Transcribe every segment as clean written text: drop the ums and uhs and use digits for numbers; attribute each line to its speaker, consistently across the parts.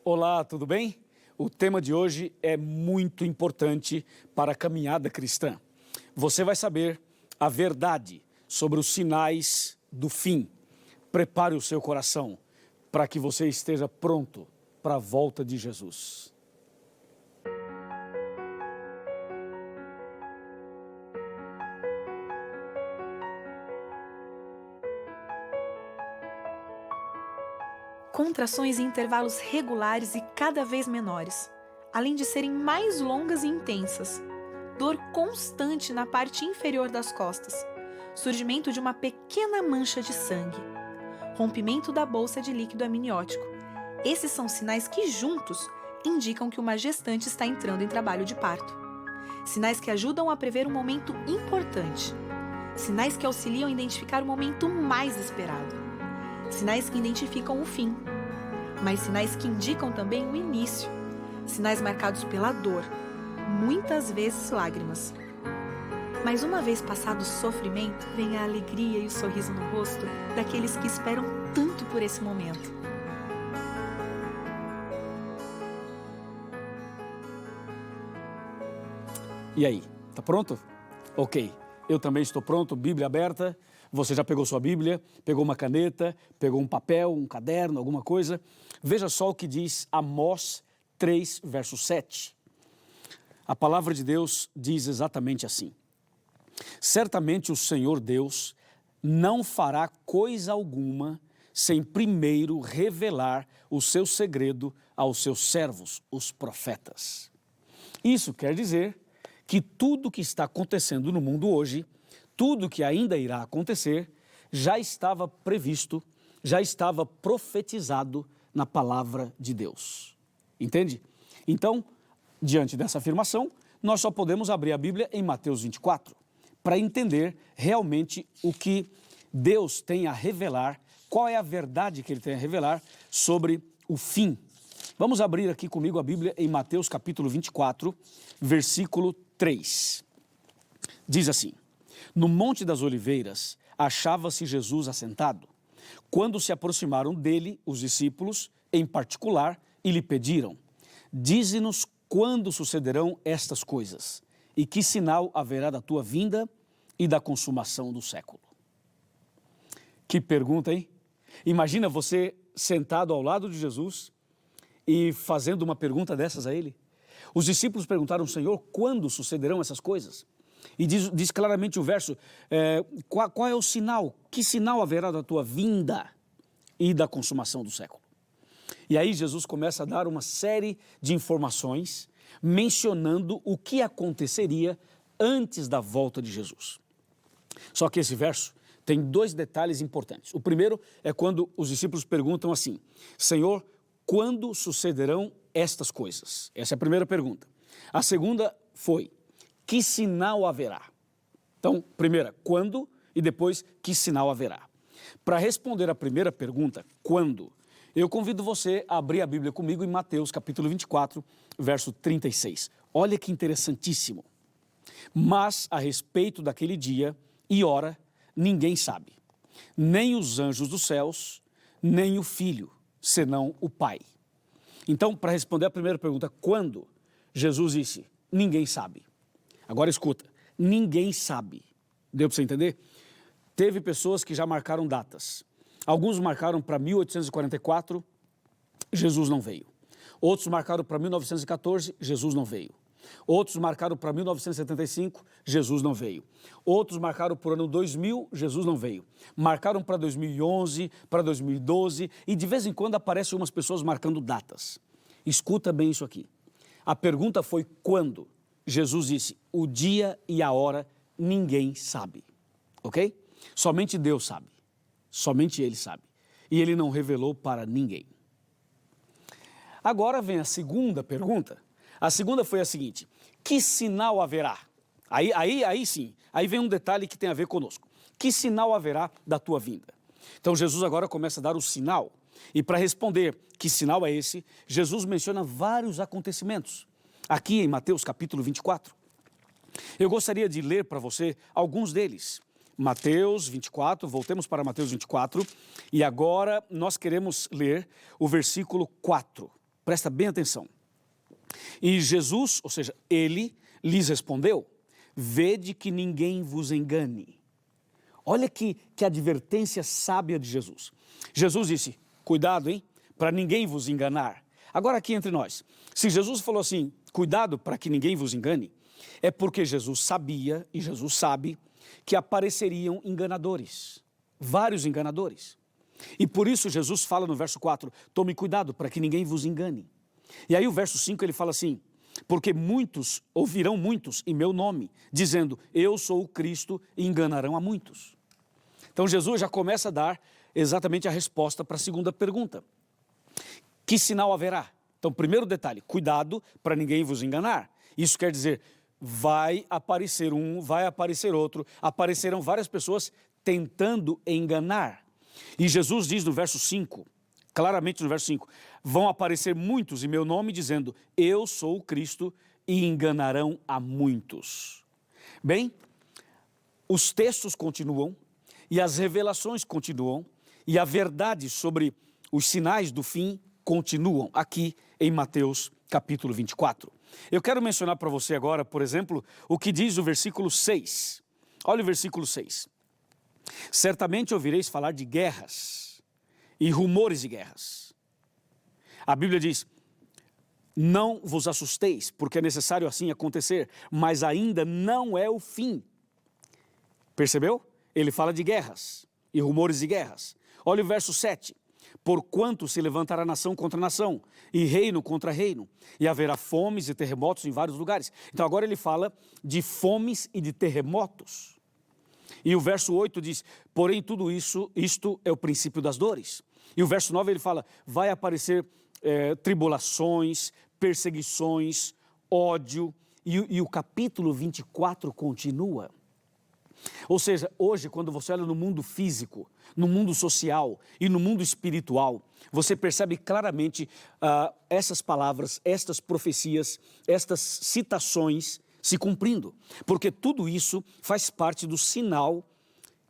Speaker 1: Olá, tudo bem? O tema de hoje é muito importante para a caminhada cristã. Você vai saber a verdade sobre os sinais do fim. Prepare o seu coração para que você esteja pronto para a volta de Jesus.
Speaker 2: Contrações em intervalos regulares e cada vez menores, além de serem mais longas e intensas. Dor constante na parte inferior das costas. Surgimento de uma pequena mancha de sangue. Rompimento da bolsa de líquido amniótico. Esses são sinais que, juntos, indicam que uma gestante está entrando em trabalho de parto. Sinais que ajudam a prever um momento importante. Sinais que auxiliam a identificar o momento mais esperado. Sinais que identificam o fim, mas sinais que indicam também o início. Sinais marcados pela dor, muitas vezes lágrimas. Mas uma vez passado o sofrimento, vem a alegria e o sorriso no rosto daqueles que esperam tanto por esse momento.
Speaker 1: E aí, tá pronto? Ok, eu também estou pronto, Bíblia aberta. Você já pegou sua Bíblia, pegou uma caneta, pegou um papel, um caderno, alguma coisa? Veja só o que diz Amós 3, verso 7. A palavra de Deus diz exatamente assim: certamente o Senhor Deus não fará coisa alguma sem primeiro revelar o seu segredo aos seus servos, os profetas. Isso quer dizer que tudo que está acontecendo no mundo hoje, tudo que ainda irá acontecer, já estava previsto, já estava profetizado na palavra de Deus. Entende? Então, diante dessa afirmação, nós só podemos abrir a Bíblia em Mateus 24, para entender realmente o que Deus tem a revelar, qual é a verdade que Ele tem a revelar sobre o fim. Vamos abrir aqui comigo a Bíblia em Mateus capítulo 24, versículo 3. Diz assim: no Monte das Oliveiras achava-se Jesus assentado, quando se aproximaram dele os discípulos, em particular, e lhe pediram: dize-nos quando sucederão estas coisas, e que sinal haverá da tua vinda e da consumação do século. Que pergunta, hein? Imagina você sentado ao lado de Jesus e fazendo uma pergunta dessas a ele. Os discípulos perguntaram: Senhor, quando sucederão essas coisas? E diz claramente o verso, qual é o sinal? Que sinal haverá da tua vinda e da consumação do século? E aí Jesus começa a dar uma série de informações mencionando o que aconteceria antes da volta de Jesus. Só que esse verso tem dois detalhes importantes. O primeiro é quando os discípulos perguntam assim: Senhor, quando sucederão estas coisas? Essa é a primeira pergunta. A segunda foi: que sinal haverá? Então, primeira, quando, e depois, que sinal haverá? Para responder a primeira pergunta, quando, eu convido você a abrir a Bíblia comigo em Mateus capítulo 24, verso 36. Olha que interessantíssimo. Mas a respeito daquele dia e hora, ninguém sabe, nem os anjos dos céus, nem o Filho, senão o Pai. Então, para responder a primeira pergunta, quando, Jesus disse: ninguém sabe. Agora escuta, ninguém sabe. Deu para você entender? Teve pessoas que já marcaram datas. Alguns marcaram para 1844, Jesus não veio. Outros marcaram para 1914, Jesus não veio. Outros marcaram para 1975, Jesus não veio. Outros marcaram para o ano 2000, Jesus não veio. Marcaram para 2011, para 2012 e de vez em quando aparecem umas pessoas marcando datas. Escuta bem isso aqui. A pergunta foi quando? Jesus disse: o dia e a hora ninguém sabe, ok? Somente Deus sabe, somente Ele sabe, e Ele não revelou para ninguém. Agora vem a segunda pergunta. A segunda foi a seguinte: que sinal haverá? Aí sim, aí vem um detalhe que tem a ver conosco. Que sinal haverá da tua vinda? Então Jesus agora começa a dar o sinal, e para responder que sinal é esse, Jesus menciona vários acontecimentos. Aqui em Mateus capítulo 24, eu gostaria de ler para você alguns deles. Mateus 24, voltemos para Mateus 24, e agora nós queremos ler o versículo 4. Presta bem atenção. E Jesus, ou seja, ele lhes respondeu: vede que ninguém vos engane. Olha que advertência sábia de Jesus. Jesus disse: cuidado, hein, para ninguém vos enganar. Agora aqui entre nós, se Jesus falou assim, cuidado para que ninguém vos engane, é porque Jesus sabia e Jesus sabe que apareceriam enganadores, vários enganadores. E por isso Jesus fala no verso 4, tome cuidado para que ninguém vos engane. E aí o verso 5 ele fala assim, porque muitos, ouvirão muitos em meu nome, dizendo, eu sou o Cristo, e enganarão a muitos. Então Jesus já começa a dar exatamente a resposta para a segunda pergunta. Que sinal haverá? Então, primeiro detalhe, cuidado para ninguém vos enganar. Isso quer dizer, vai aparecer um, vai aparecer outro, aparecerão várias pessoas tentando enganar. E Jesus diz no verso 5, claramente no verso 5, vão aparecer muitos em meu nome dizendo, eu sou o Cristo, e enganarão a muitos. Bem, os textos continuam, e as revelações continuam, e a verdade sobre os sinais do fim continuam aqui em Mateus capítulo 24. Eu quero mencionar para você agora, por exemplo, o que diz o versículo 6. Olha o versículo 6. Certamente ouvireis falar de guerras e rumores de guerras. A Bíblia diz, não vos assusteis, porque é necessário assim acontecer, mas ainda não é o fim. Percebeu? Ele fala de guerras e rumores de guerras. Olha o verso 7. Porquanto se levantará nação contra nação, e reino contra reino, e haverá fomes e terremotos em vários lugares. Então agora ele fala de fomes e de terremotos. E o verso 8 diz, porém tudo isso, isto é o princípio das dores. E o verso 9 ele fala, vai aparecer tribulações, perseguições, ódio, e o capítulo 24 continua. Ou seja, hoje, quando você olha no mundo físico, no mundo social e no mundo espiritual, você percebe claramente essas palavras, estas profecias, estas citações se cumprindo. Porque tudo isso faz parte do sinal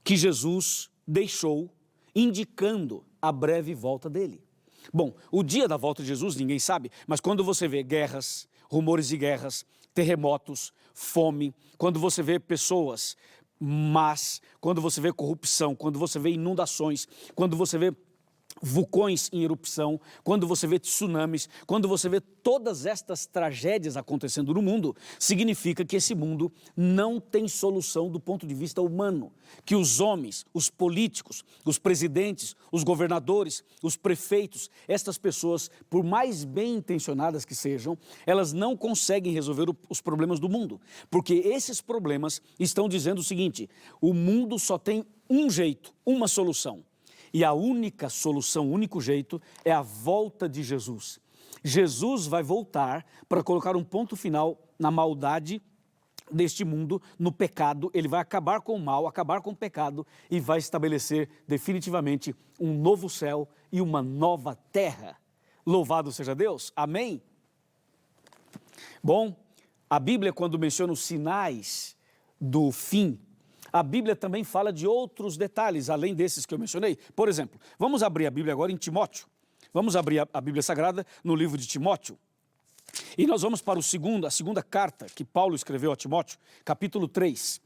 Speaker 1: que Jesus deixou, indicando a breve volta dele. Bom, o dia da volta de Jesus ninguém sabe, mas quando você vê guerras, rumores de guerras, terremotos, fome, quando você vê pessoas mas quando você vê corrupção, quando você vê inundações, quando você vê vulcões em erupção, quando você vê tsunamis, quando você vê todas estas tragédias acontecendo no mundo, significa que esse mundo não tem solução do ponto de vista humano, que os homens, os políticos, os presidentes, os governadores, os prefeitos, estas pessoas, por mais bem intencionadas que sejam, elas não conseguem resolver os problemas do mundo, porque esses problemas estão dizendo o seguinte, o mundo só tem um jeito, uma solução. E a única solução, o único jeito é a volta de Jesus. Jesus vai voltar para colocar um ponto final na maldade deste mundo, no pecado. Ele vai acabar com o mal, acabar com o pecado e vai estabelecer definitivamente um novo céu e uma nova terra. Louvado seja Deus. Amém? Bom, a Bíblia, quando menciona os sinais do fim, a Bíblia também fala de outros detalhes, além desses que eu mencionei. Por exemplo, vamos abrir a Bíblia agora em Timóteo. Vamos abrir a Bíblia Sagrada no livro de Timóteo. E nós vamos para a segunda carta que Paulo escreveu a Timóteo, capítulo 3.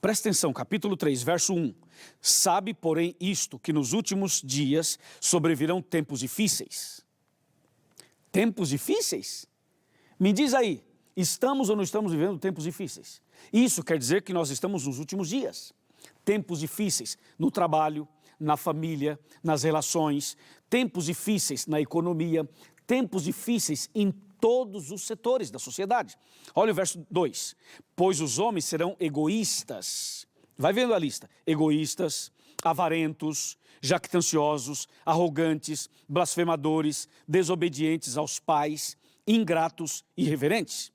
Speaker 1: Presta atenção, capítulo 3, verso 1. Sabe, porém, isto, que nos últimos dias sobrevirão tempos difíceis. Tempos difíceis? Me diz aí, estamos ou não estamos vivendo tempos difíceis? Isso quer dizer que nós estamos nos últimos dias. Tempos difíceis no trabalho, na família, nas relações, tempos difíceis na economia, tempos difíceis em todos os setores da sociedade. Olha o verso 2. Pois os homens serão egoístas. Vai vendo a lista. Egoístas, avarentos, jactanciosos, arrogantes, blasfemadores, desobedientes aos pais, ingratos e irreverentes.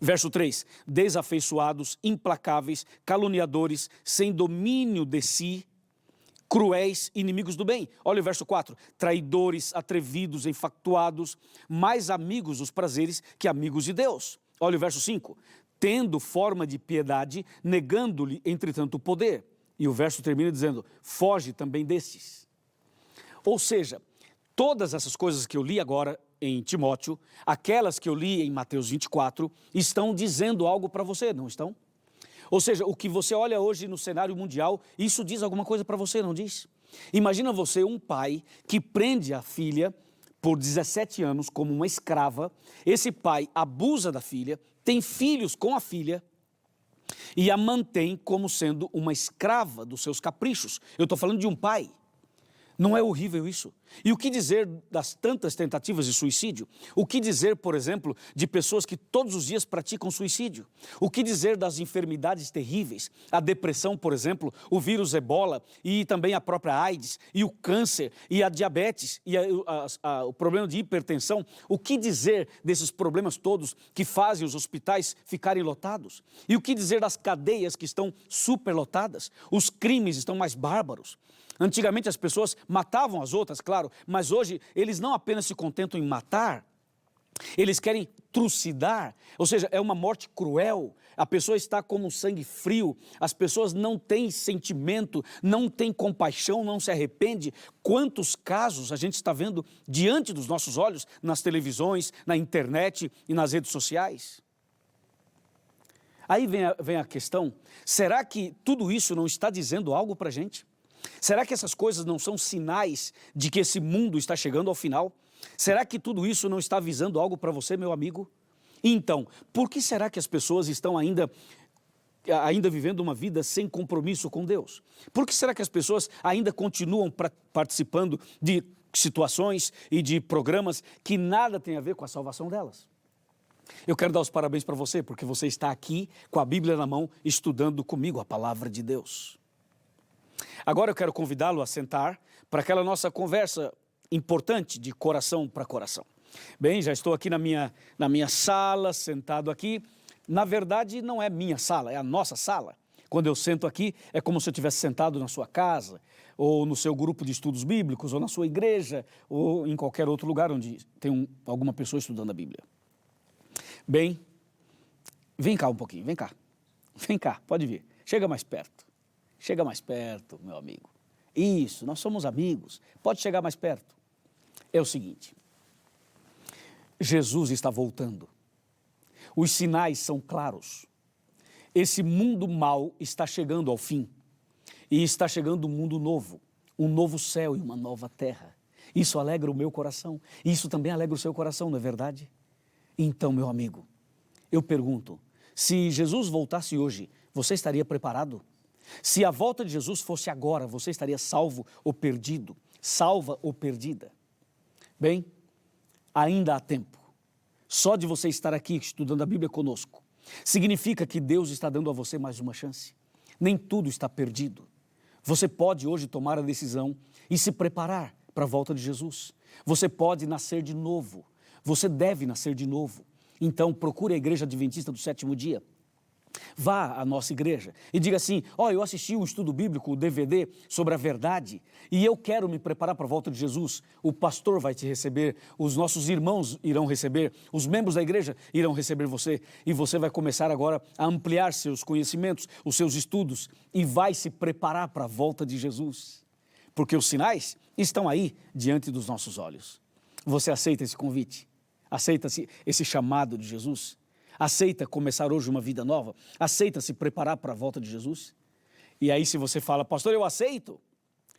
Speaker 1: Verso 3, desafeiçoados, implacáveis, caluniadores, sem domínio de si, cruéis, inimigos do bem. Olha o verso 4, traidores, atrevidos, enfatuados, mais amigos dos prazeres que amigos de Deus. Olha o verso 5, tendo forma de piedade, negando-lhe, entretanto, o poder. E o verso termina dizendo, foge também destes. Ou seja, Todas essas coisas que eu li agora em Timóteo, aquelas que eu li em Mateus 24, estão dizendo algo para você, não estão? Ou seja, o que você olha hoje no cenário mundial, isso diz alguma coisa para você, não diz? Imagina você, um pai que prende a filha por 17 anos como uma escrava. Esse pai abusa da filha, tem filhos com a filha e a mantém como sendo uma escrava dos seus caprichos. Eu estou falando de um pai. Não é horrível isso? E o que dizer das tantas tentativas de suicídio? O que dizer, por exemplo, de pessoas que todos os dias praticam suicídio? O que dizer das enfermidades terríveis? A depressão, por exemplo, o vírus Ebola e também a própria AIDS, e o câncer, e a diabetes, e o problema de hipertensão. O que dizer desses problemas todos que fazem os hospitais ficarem lotados? E o que dizer das cadeias que estão superlotadas? Os crimes estão mais bárbaros. Antigamente as pessoas matavam as outras, claro, mas hoje eles não apenas se contentam em matar, eles querem trucidar, ou seja, é uma morte cruel. A pessoa está com um sangue frio, as pessoas não têm sentimento, não têm compaixão, não se arrepende. Quantos casos a gente está vendo diante dos nossos olhos, nas televisões, na internet e nas redes sociais? Aí vem a questão, será que tudo isso não está dizendo algo para a gente? Será que essas coisas não são sinais de que esse mundo está chegando ao final? Será que tudo isso não está avisando algo para você, meu amigo? Então, por que será que as pessoas estão ainda vivendo uma vida sem compromisso com Deus? Por que será que as pessoas ainda continuam participando de situações e de programas que nada tem a ver com a salvação delas? Eu quero dar os parabéns para você, porque você está aqui com a Bíblia na mão, estudando comigo a palavra de Deus. Agora eu quero convidá-lo a sentar para aquela nossa conversa importante de coração para coração. Bem, já estou aqui na minha sala, sentado aqui. Na verdade, não é minha sala, é a nossa sala. Quando eu sento aqui, é como se eu estivesse sentado na sua casa, ou no seu grupo de estudos bíblicos, ou na sua igreja, ou em qualquer outro lugar onde tem alguma pessoa estudando a Bíblia. Bem, vem cá um pouquinho, vem cá. Vem cá, pode vir. Chega mais perto. Chega mais perto, meu amigo. Isso, nós somos amigos. Pode chegar mais perto. É o seguinte. Jesus está voltando. Os sinais são claros. Esse mundo mau está chegando ao fim. E está chegando um mundo novo. Um novo céu e uma nova terra. Isso alegra o meu coração. Isso também alegra o seu coração, não é verdade? Então, meu amigo, eu pergunto, se Jesus voltasse hoje, você estaria preparado? Se a volta de Jesus fosse agora, você estaria salvo ou perdido? Salva ou perdida? Bem, ainda há tempo. Só de você estar aqui estudando a Bíblia conosco, significa que Deus está dando a você mais uma chance. Nem tudo está perdido. Você pode hoje tomar a decisão e se preparar para a volta de Jesus. Você pode nascer de novo. Você deve nascer de novo. Então, procure a Igreja Adventista do Sétimo Dia. Vá à nossa igreja e diga assim, eu assisti um estudo bíblico, o DVD, sobre a verdade, e eu quero me preparar para a volta de Jesus. O pastor vai te receber, os nossos irmãos irão receber, os membros da igreja irão receber você, e você vai começar agora a ampliar seus conhecimentos, os seus estudos, e vai se preparar para a volta de Jesus, porque os sinais estão aí diante dos nossos olhos. Você aceita esse convite? Aceita esse chamado de Jesus? Aceita começar hoje uma vida nova? Aceita se preparar para a volta de Jesus? E aí se você fala, pastor, eu aceito.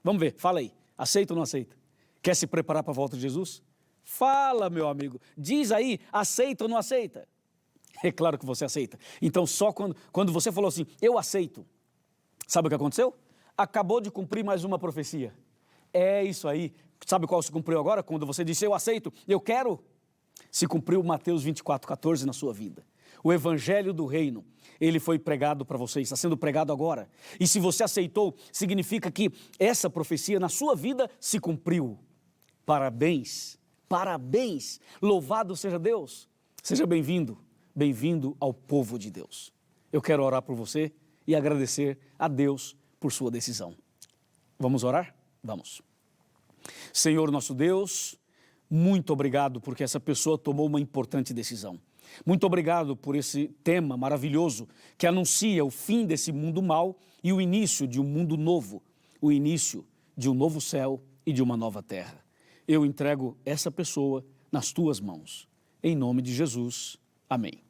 Speaker 1: Vamos ver, fala aí. Aceita ou não aceita? Quer se preparar para a volta de Jesus? Fala, meu amigo. Diz aí, aceita ou não aceita? É claro que você aceita. Então só quando você falou assim, eu aceito. Sabe o que aconteceu? Acabou de cumprir mais uma profecia. É isso aí. Sabe qual se cumpriu agora? Quando você disse, eu aceito, eu quero. Se cumpriu Mateus 24:14 na sua vida. O Evangelho do Reino, ele foi pregado para você, está sendo pregado agora. E se você aceitou, significa que essa profecia na sua vida se cumpriu. Parabéns, parabéns, louvado seja Deus. Seja bem-vindo, bem-vindo ao povo de Deus. Eu quero orar por você e agradecer a Deus por sua decisão. Vamos orar? Vamos. Senhor nosso Deus, muito obrigado porque essa pessoa tomou uma importante decisão. Muito obrigado por esse tema maravilhoso que anuncia o fim desse mundo mau e o início de um mundo novo, o início de um novo céu e de uma nova terra. eu entrego essa pessoa nas tuas mãos. Em nome de Jesus. Amém.